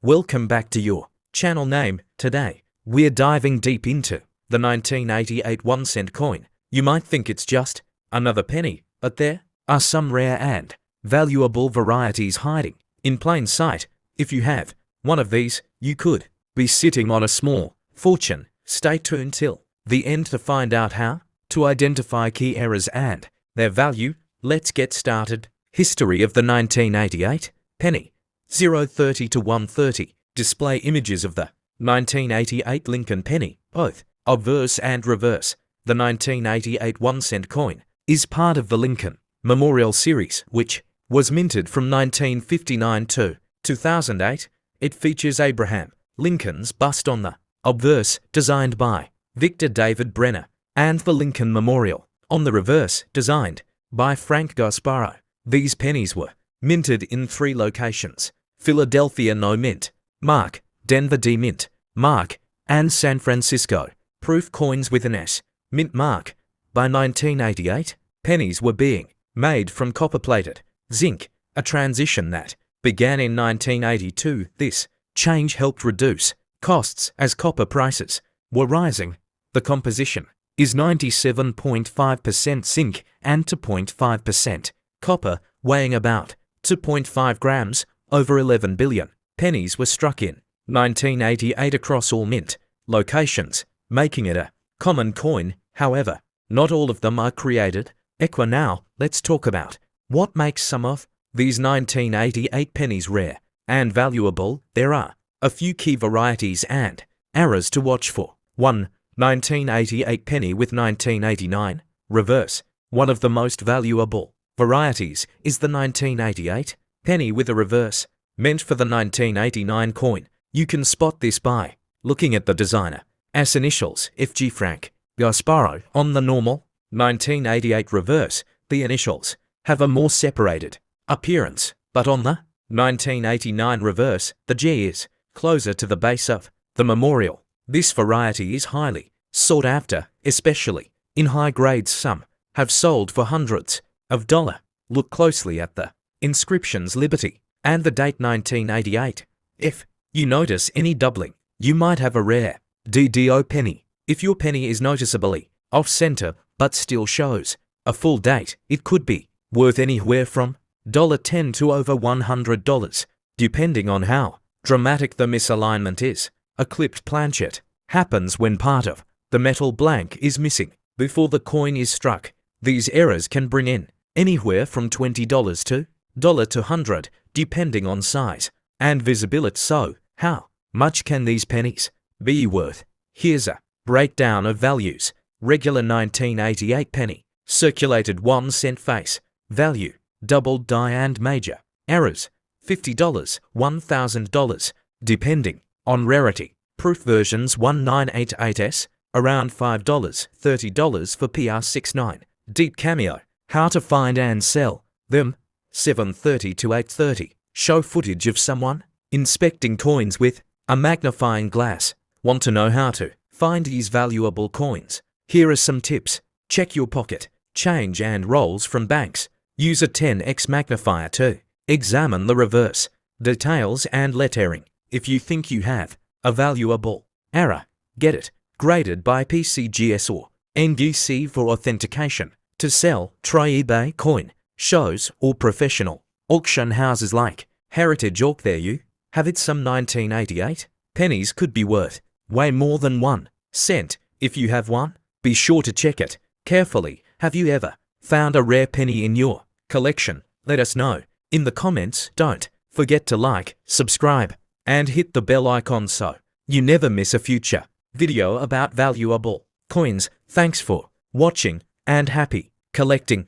Welcome back to your channel name. Today, we're diving deep into the 1988 1-cent coin. You might think it's just another penny, but there are some rare and valuable varieties hiding in plain sight. If you have one of these, you could be sitting on a small fortune. Stay tuned till the end to find out how to identify key errors and their value. Let's get started. History of the 1988 penny. 030 to 130. Display images of the 1988 Lincoln penny, both obverse and reverse. The 1988 1-cent coin is part of the Lincoln Memorial series, which was minted from 1959 to 2008. It features Abraham Lincoln's bust on the obverse, designed by Victor David Brenner, and the Lincoln Memorial on the reverse, designed by Frank Gasparro. These pennies were minted in 3 locations: Philadelphia No Mint Mark, Denver D Mint Mark, and San Francisco Proof coins with an S Mint Mark. By 1988, pennies were being made from copper-plated zinc, a transition that began in 1982. This change helped reduce costs as copper prices were rising. The composition is 97.5% zinc and 2.5% copper, weighing about 2.5 grams. Over 11 billion pennies were struck in 1988 across all mint locations, making it a common coin. However, not all of them are created equal. Now, let's talk about what makes some of these 1988 pennies rare and valuable. There are a few key varieties and errors to watch for. 1. 1988 penny with 1989 reverse. One of the most valuable varieties is the 1988 penny with a reverse, meant for the 1989 coin. You can spot this by looking at the designer S initials FG Frank Gasparro on the normal 1988 reverse. The initials have a more separated appearance, but on the 1989 reverse, the G is closer to the base of the memorial. This variety is highly sought after, especially in high grades. Some have sold for hundreds of dollars. Look closely at the inscriptions Liberty and the date 1988. If you notice any doubling, you might have a rare DDO penny. If your penny is noticeably off-center but still shows a full date, it could be worth anywhere from $10 to over $100, depending on how dramatic the misalignment is. A clipped planchet happens when part of the metal blank is missing before the coin is struck. These errors can bring in anywhere from $20 to $100, depending on size and visibility. So, how much can these pennies be worth? Here's a breakdown of values. Regular 1988 penny, circulated 1-cent face value, doubled die and major errors, $50, $1,000, depending on rarity. Proof versions 1988s, around $5, $30 for PR69. Deep cameo, how to find and sell them. 7:30 to 8:30. Show footage of someone inspecting coins with a magnifying glass. Want to know how to find these valuable coins? Here are some tips. Check your pocket change and rolls from banks. Use a 10x magnifier to examine the reverse details and lettering. If you think you have a valuable error, get it graded by PCGS or NGC for authentication. To sell, try eBay coin shows or professional auction houses like Heritage Auction. There you have it. Some 1988 pennies could be worth way more than 1 cent. If you have one, be sure to check it carefully. Have you ever found a rare penny in your collection? Let us know in the comments. Don't forget to like, subscribe, and hit the bell icon so you never miss a future video about valuable coins. Thanks for watching and happy collecting.